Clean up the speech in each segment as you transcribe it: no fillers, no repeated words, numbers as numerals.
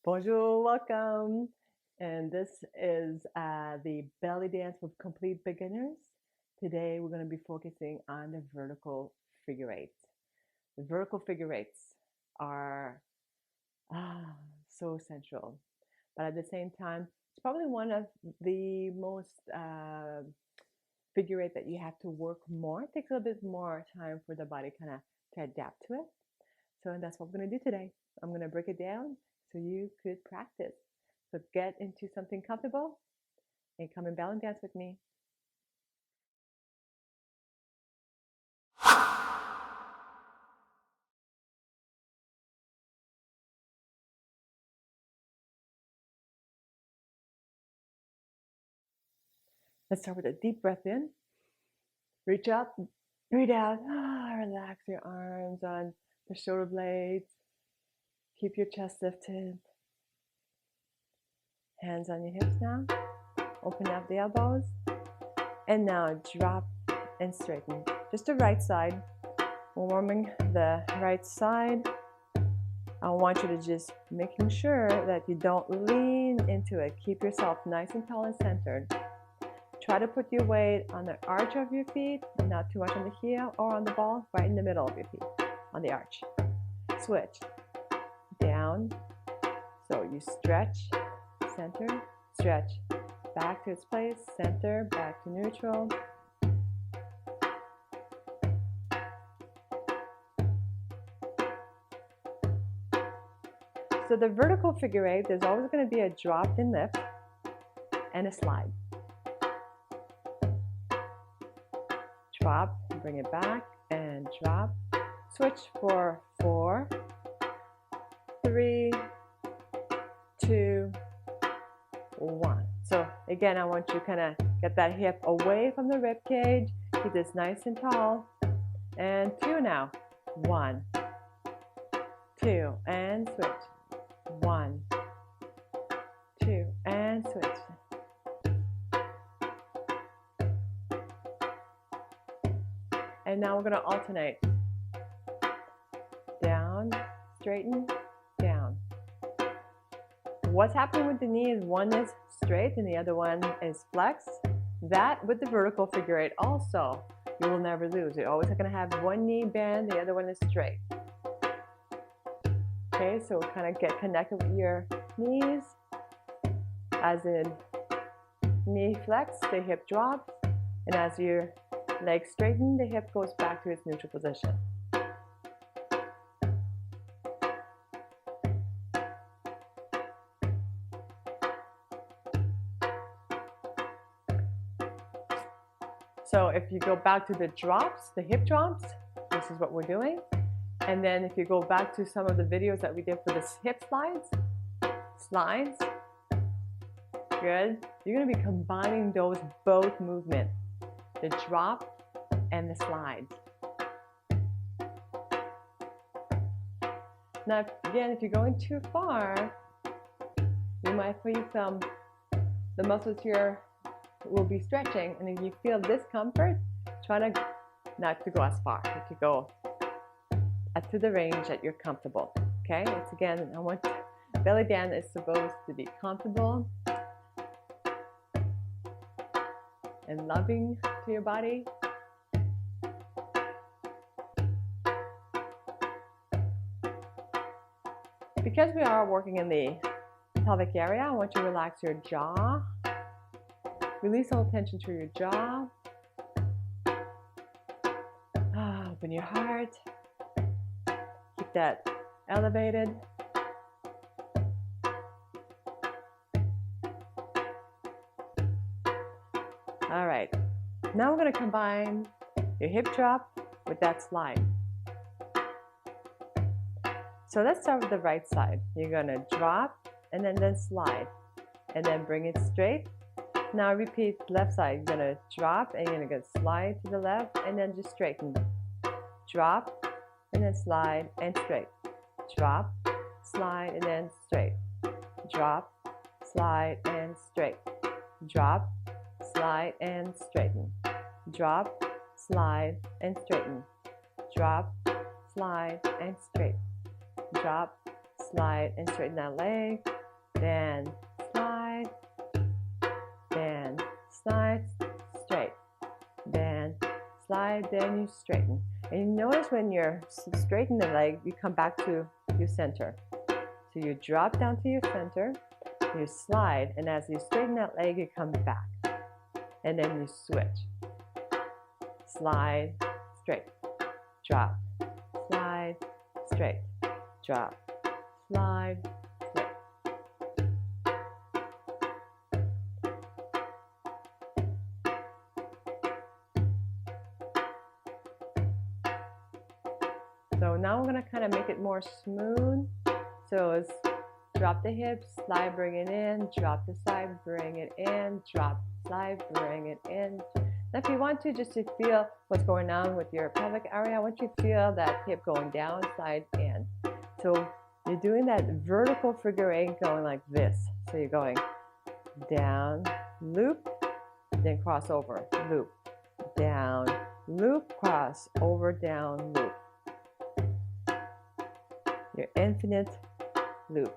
Bonjour, welcome. And this is the belly dance for complete beginners. Today we're going to be focusing on the vertical figure eights. The vertical figure eights are so essential, but at the same time, it's probably one of the most figure eight that you have to work more. It takes a little bit more time for the body kind of to adapt to it. So that's what we're going to do today. I'm going to break it down so you could practice. So get into something comfortable and come and balance dance with me. Let's start with a deep breath in. Reach up, breathe out. Relax your arms on the shoulder blades. Keep your chest lifted. Hands on your hips now. Open up the elbows. And now drop and straighten. Just the right side. We're warming the right side. I want you to just making sure that you don't lean into it. Keep yourself nice and tall and centered. Try to put your weight on the arch of your feet, not too much on the heel or on the ball, right in the middle of your feet, on the arch. Switch. Down. So you stretch, center, stretch. Back to its place, center, back to neutral. So the vertical figure eight, there's always going to be a drop and lift and a slide. Drop, bring it back, and drop. Switch for 4, 3, 2, 1. So again, I want you to kind of get that hip away from the rib cage. Keep this nice and tall. And 2 now. 1, 2, and switch. 1, 2, and switch. And now we're going to alternate. Down, straighten, down. What's happening with the knee is one is straight and the other one is flexed. That with the vertical figure eight also, you will never lose. You're always going to have one knee bend, the other one is straight. Okay, so kind of get connected with your knees. As in knee flex, the hip drops, and as your legs straighten, the hip goes back to its neutral position. So if you go back to the drops, the hip drops, this is what we're doing. And then if you go back to some of the videos that we did for the hip slides, good. You're going to be combining those both movements, the drop and the slide. Now, again, if you're going too far, you might feel the muscles here will be stretching, and if you feel discomfort, try not to go as far. You could go to the range that you're comfortable. Okay, it's again, I want belly dance is supposed to be comfortable and loving to your body. Because we are working in the pelvic area, I want you to relax your jaw. Release all tension through your jaw. Open your heart. Keep that elevated. All right. Now we're going to combine your hip drop with that slide. So let's start with the right side. You're going to drop and then slide. And then bring it straight. Now repeat left side. You're going to drop and you're going to slide to the left and then just straighten. Drop and then slide and straight. Drop, slide and then straight. Drop, slide and straight. Drop, slide and straighten. Drop, slide and straighten. Drop, slide and straight. Drop, slide and straighten that leg, then slide, then slide, straight, then slide, then you straighten. And you notice when you're straightening the leg, you come back to your center. So you drop down to your center, you slide, and as you straighten that leg, you come back. And then you switch. Slide, straight, drop, slide, straight, drop, slide, straight. So now we're going to kind of make it more smooth. So it's drop the hips, slide, bring it in, drop the side, bring it in, drop, slide, bring it in. Now if you want to, just to feel what's going on with your pelvic area, I want you to feel that hip going down, side, in. So you're doing that vertical figure eight going like this. So you're going down, loop, then cross over, loop, down, loop, cross over, down, loop. Your infinite loop.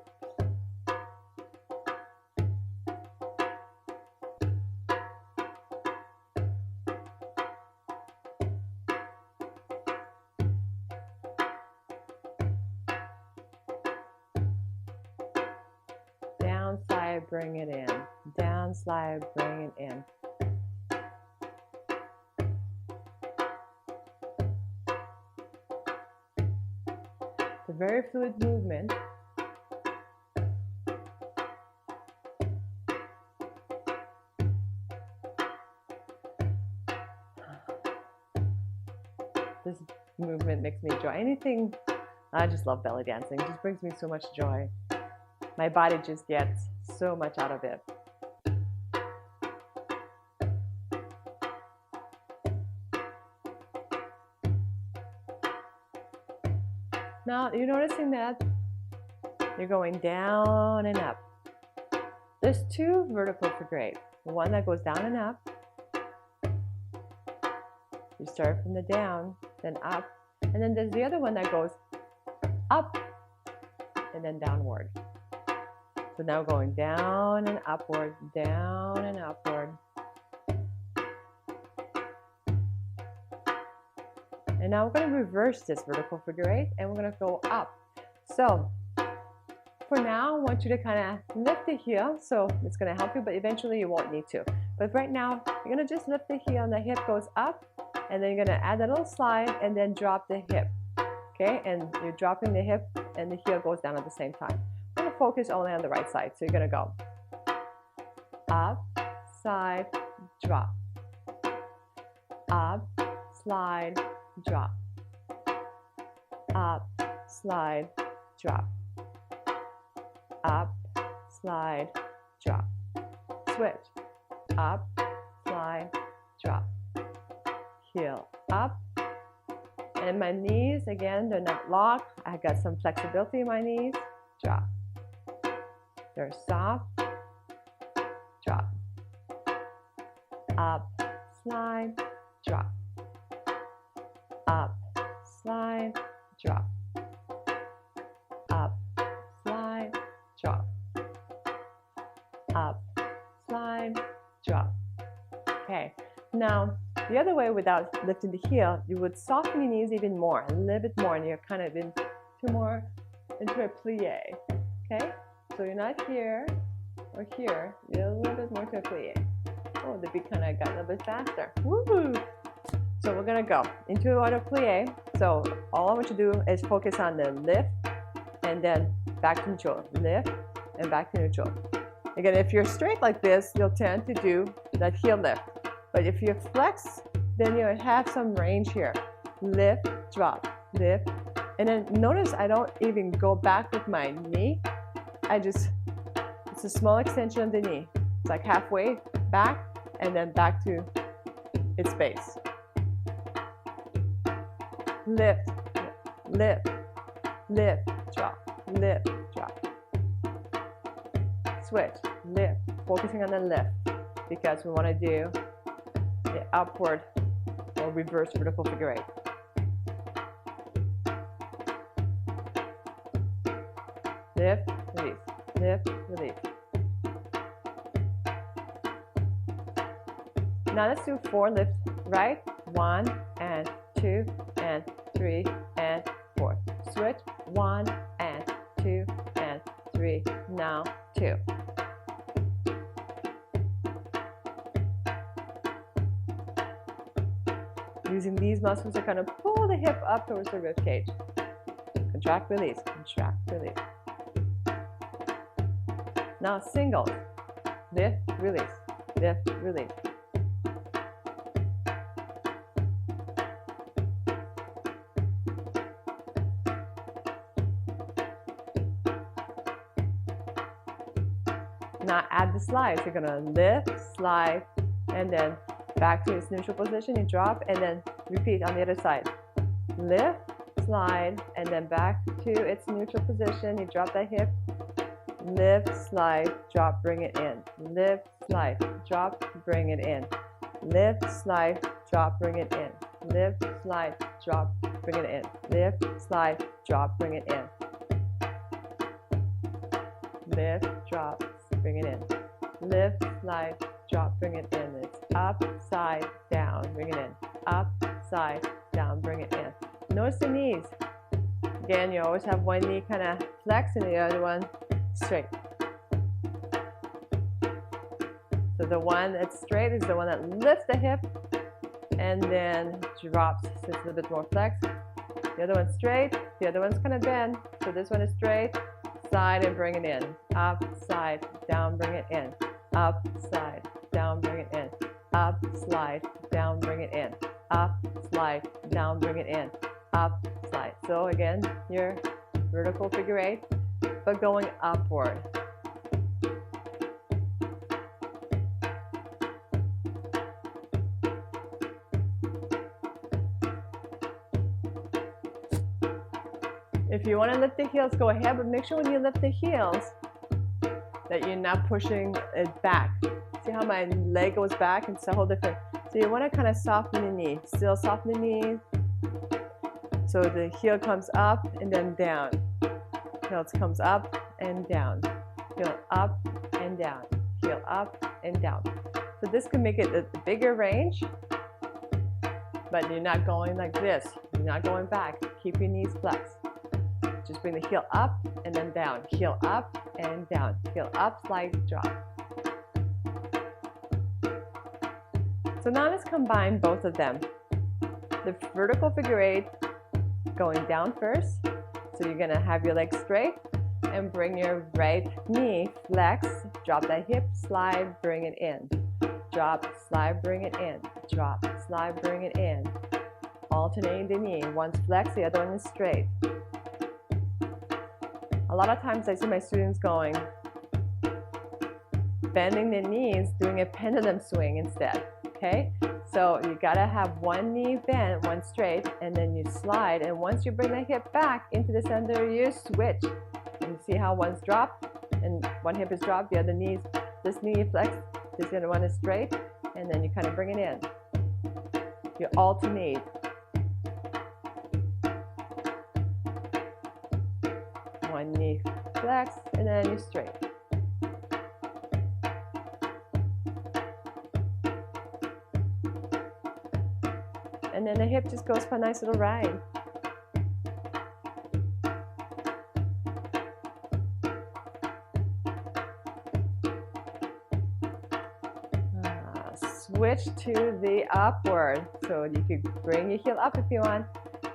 Down, slide, bring it in. Down, slide, bring it in. It's a very fluid movement. This movement makes me joy. Anything, I just love belly dancing. It just brings me so much joy. My body just gets so much out of it. Now, you're noticing that you're going down and up. There's two vertical figure eight. One that goes down and up. You start from the down, then up. And then there's the other one that goes up and then downward. So now going down and upward, down and upward. And now we're going to reverse this vertical figure eight and we're going to go up. So for now, I want you to kind of lift the heel. So it's going to help you, but eventually you won't need to. But right now, you're going to just lift the heel and the hip goes up. And then you're going to add a little slide and then drop the hip. Okay, and you're dropping the hip and the heel goes down at the same time. We're going to focus only on the right side. So you're going to go up, side, drop. Up, slide, drop. Up, slide, drop. Up, slide, drop. Switch. Up, slide, drop. Heel up. And my knees, again, they're not locked. I got some flexibility in my knees. Drop. They're soft. Drop. Up, slide, drop. Up, slide, drop. Up, slide, drop. Up, slide, drop. Okay, now the other way without lifting the heel, you would soften your knees even more, a little bit more, and you're kind of into a plie. Okay, so you're not here or here, you're a little bit more to a plie. Oh, the beat kind of got a little bit faster. Woo! So we're gonna go into a plie. So all I want you to do is focus on the lift and then back to neutral. Lift and back to neutral. Again, if you're straight like this, you'll tend to do that heel lift. But if you flex, then you'll have some range here. Lift, drop, lift. And then notice I don't even go back with my knee. It's a small extension of the knee. It's like halfway back and then back to its base. Lift, lift, lift, drop, lift, drop. Switch, lift, focusing on the lift because we want to do the upward or reverse vertical figure eight. lift, release, lift, release. Now let's do 4 lifts, right? 1 and 2 and 3 and 4. Switch, 1 and 2 and 3, now 2. Using these muscles to kind of pull the hip up towards the rib cage. Contract, release, contract, release. Now singles, lift, release, lift, release. Now add the slides. You're gonna lift, slide, and then back to its neutral position. You drop, and then repeat on the other side. Lift, slide, and then back to its neutral position. You drop that hip. Lift, slide, drop, bring it in. Lift, slide, drop, bring it in. Lift, slide, drop, bring it in. Lift, slide, drop, bring it in. Lift, slide, drop, bring it in. Lift, drop, bring it in. Lift, slide, drop, bring it in. It's up, side, down, bring it in. Up, side, down, bring it in. Notice the knees. Again, you always have one knee kind of flex and the other one straight. So the one that's straight is the one that lifts the hip and then drops, so it's a little bit more flex. The other one's straight, the other one's kind of bent. So this one is straight, side and bring it in. Up, side, down, bring it in. Up, side, down, bring it in. Up, slide, down, bring it in. Up, slide, down, bring it in. Up, slide. So again, your vertical figure 8, but going upward. If you want to lift the heels, go ahead, but make sure when you lift the heels that you're not pushing it back. See how my leg goes back? It's a whole different. So you want to kind of soften the knee. Still soften the knee. So the heel comes up and then down. Heel comes up and down. Heel up and down. Heel up and down. So this can make it a bigger range, but you're not going like this. You're not going back. Keep your knees flexed. Just bring the heel up and then down. Heel up and down. Heel up, slide, drop. So now let's combine both of them. The vertical figure 8 going down first. So you're going to have your legs straight and bring your right knee flex. Drop that hip, slide, bring it in. Drop, slide, bring it in. Drop, slide, bring it in. Alternating the knee. One's flexed, the other one is straight. A lot of times I see my students going, bending their knees, doing a pendulum swing instead, okay? So you gotta have one knee bent, one straight, and then you slide, and once you bring the hip back into the center, you switch. And you see how one's dropped, and one hip is dropped, the other knee's, this knee flexed, this other one is straight, and then you kind of bring it in. You alternate. One knee flex, and then you straight. And then the hip just goes for a nice little ride. Switch to the upward. So you could bring your heel up if you want,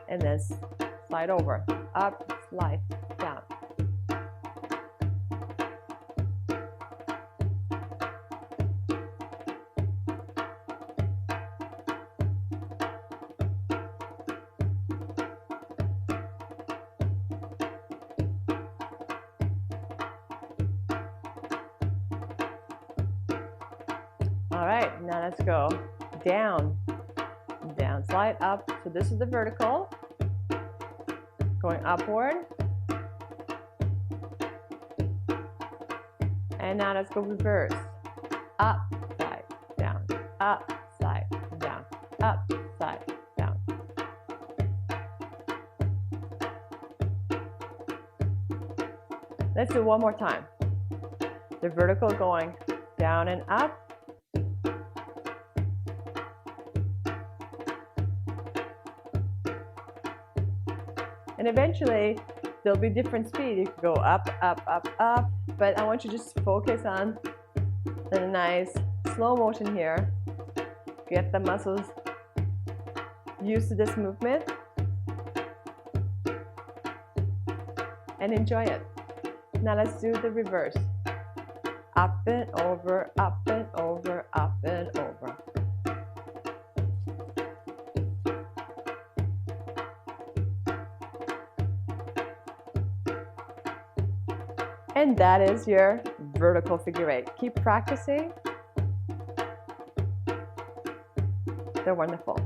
and then slide over. Up, slide, down. All right, now let's go down, down, slide up. So this is the vertical, going upward. And now let's go reverse. Up, slide, down, up, slide, down, up, slide, down. Let's do one more time. The vertical going down and up. And eventually, there'll be different speed. You can go up, up, up, up. But I want you to just focus on the nice slow motion here. Get the muscles used to this movement. And enjoy it. Now let's do the reverse. Up and over, up and over, up and over. And that is your vertical figure eight. Keep practicing. They're wonderful.